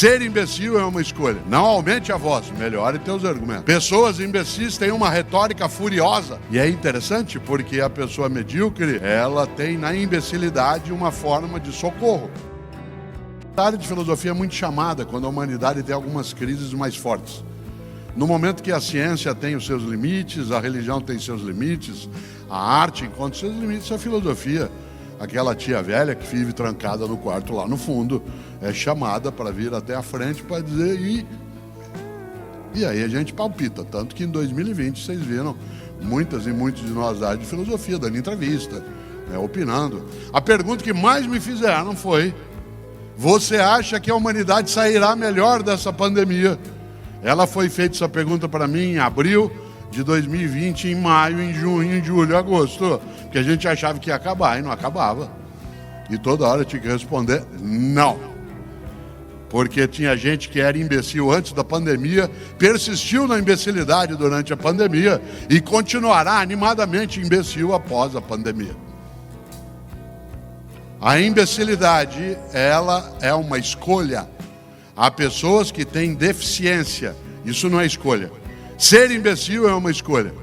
Ser imbecil é uma escolha. Não aumente a voz, melhore teus argumentos. Pessoas imbecis têm uma retórica furiosa. E é interessante porque a pessoa medíocre, ela tem na imbecilidade uma forma de socorro. A área de filosofia é muito chamada quando a humanidade tem algumas crises mais fortes. No momento que a ciência tem os seus limites, a religião tem seus limites, a arte encontra seus limites, a filosofia, aquela tia velha que vive trancada no quarto lá no fundo, é chamada para vir até a frente para dizer e aí a gente palpita. Tanto que em 2020 vocês viram muitas e muitos de nós da área de filosofia dando entrevista, opinando. A pergunta que mais me fizeram foi: você acha que a humanidade sairá melhor dessa pandemia? Ela foi feita essa pergunta para mim em abril de 2020, em maio, em junho, em julho, agosto, porque a gente achava que ia acabar e não acabava. E toda hora eu tinha que responder não. Porque tinha gente que era imbecil antes da pandemia, persistiu na imbecilidade durante a pandemia e continuará animadamente imbecil após a pandemia. A imbecilidade, ela é uma escolha. Há pessoas que têm deficiência, isso não é escolha. Ser imbecil é uma escolha.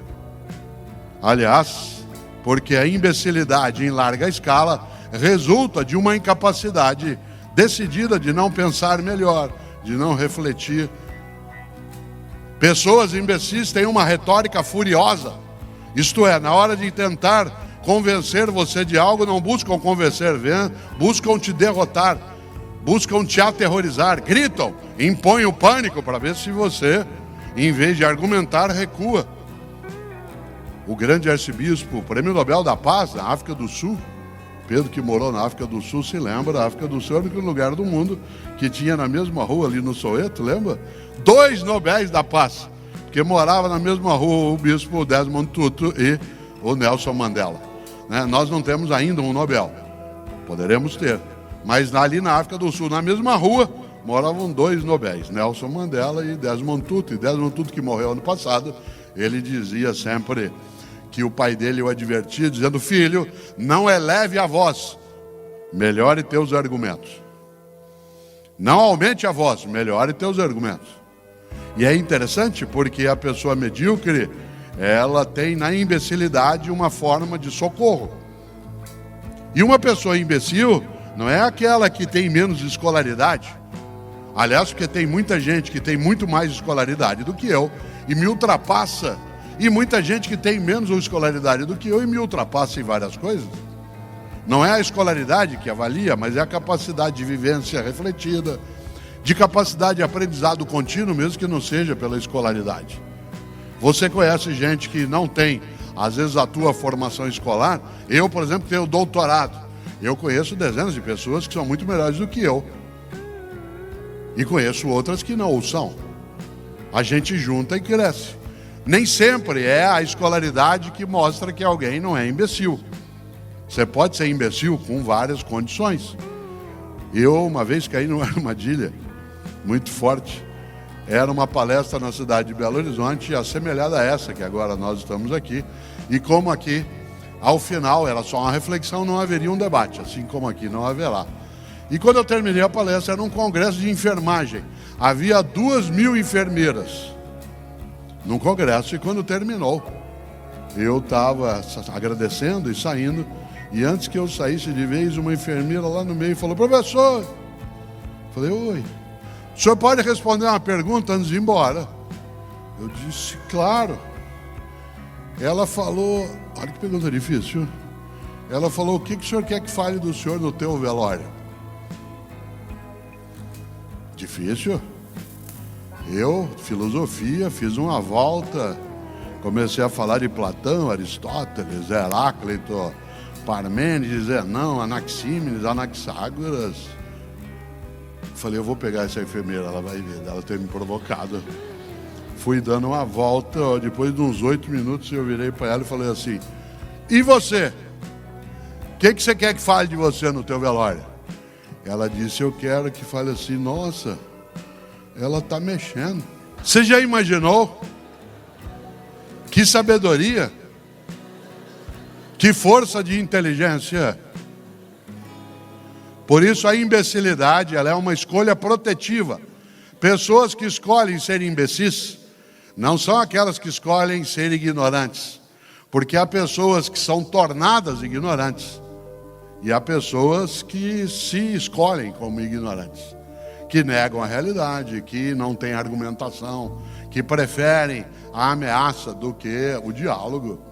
Aliás, porque a imbecilidade em larga escala resulta de uma incapacidade decidida de não pensar melhor, de não refletir. Pessoas imbecis têm uma retórica furiosa. Isto é, na hora de tentar convencer você de algo, não buscam convencer, buscam te derrotar, buscam te aterrorizar, gritam, impõem o pânico para ver se você, em vez de argumentar, recua. O grande arcebispo, Prêmio Nobel da Paz, na África do Sul, Pedro, que morou na África do Sul, se lembra, a África do Sul é o único lugar do mundo que tinha na mesma rua ali no Soweto, lembra? 2 Nobéis da Paz, que morava na mesma rua o bispo Desmond Tutu e o Nelson Mandela. Nós não temos ainda um Nobel, poderemos ter, mas ali na África do Sul, na mesma rua, moravam 2 Nobéis, Nelson Mandela e Desmond Tutu. E Desmond Tutu, que morreu ano passado, ele dizia sempre que o pai dele o advertia, dizendo: filho, não eleve a voz, melhore teus argumentos. Não aumente a voz, melhore teus argumentos. E é interessante porque a pessoa medíocre, ela tem na imbecilidade uma forma de socorro. E uma pessoa imbecil não é aquela que tem menos escolaridade. Aliás, porque tem muita gente que tem muito mais escolaridade do que eu e me ultrapassa. E muita gente que tem menos escolaridade do que eu e me ultrapassa em várias coisas. Não é a escolaridade que avalia, mas é a capacidade de vivência refletida, de capacidade de aprendizado contínuo, mesmo que não seja pela escolaridade. Você conhece gente que não tem, às vezes, a tua formação escolar. Eu, por exemplo, tenho doutorado. Eu conheço dezenas de pessoas que são muito melhores do que eu. E conheço outras que não o são. A gente junta e cresce. Nem sempre é a escolaridade que mostra que alguém não é imbecil. Você pode ser imbecil com várias condições. Eu, uma vez, caí numa armadilha muito forte. Era uma palestra na cidade de Belo Horizonte, assemelhada a essa que agora nós estamos aqui. E como aqui, ao final, era só uma reflexão, não haveria um debate, assim como aqui não haverá. E quando eu terminei a palestra, era um congresso de enfermagem. Havia 2.000 enfermeiras num congresso, e quando terminou, eu estava agradecendo e saindo, e antes que eu saísse de vez, uma enfermeira lá no meio falou: professor, falei: oi, o senhor pode responder uma pergunta antes de ir embora? Eu disse: claro. Ela falou, olha que pergunta difícil, ela falou: o que o senhor quer que fale do senhor no teu velório? Difícil. Eu, filosofia, fiz uma volta, comecei a falar de Platão, Aristóteles, Heráclito, Parmênides, Zenão, Anaxímenes, Anaxágoras. Falei: eu vou pegar essa enfermeira, ela vai ver, ela ter me provocado. Fui dando uma volta, depois de uns 8 minutos eu virei para ela e falei assim: e você? O que você quer que fale de você no teu velório? Ela disse: eu quero que fale assim: nossa, ela está mexendo. Você já imaginou? Que sabedoria, que força de inteligência. Por isso a imbecilidade, ela é uma escolha protetiva. Pessoas que escolhem ser imbecis não são aquelas que escolhem ser ignorantes, porque há pessoas que são tornadas ignorantes e há pessoas que se escolhem como ignorantes, que negam a realidade, que não têm argumentação, que preferem a ameaça do que o diálogo.